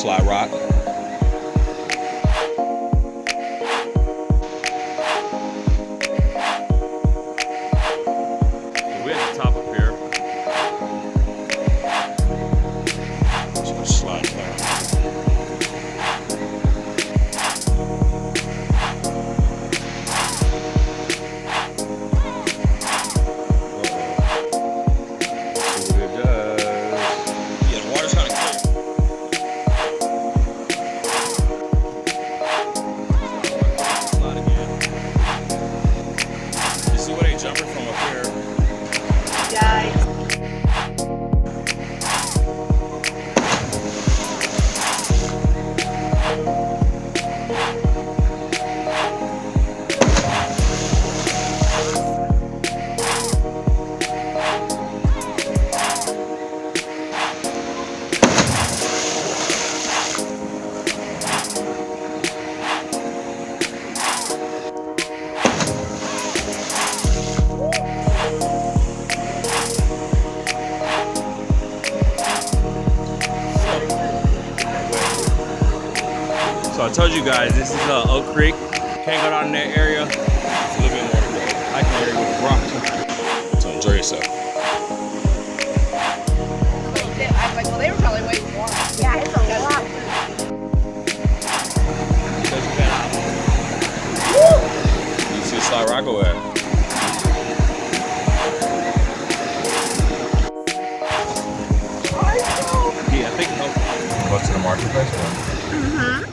slide rock. We're at the top up here. Just slide down. See what it does. Yeah, the water's kind of clear. Slide again. You see where they jumping from up here? So I told you guys, this is Oak Creek. Can't go down in that area. It's a little bit more to go. Hiking area with rocks. So enjoy yourself. I was like, well, they were probably way warm. Yeah, it's a lot. You see the slide rock over there? Yeah, I think. Go to the marketplace. Mm-hmm.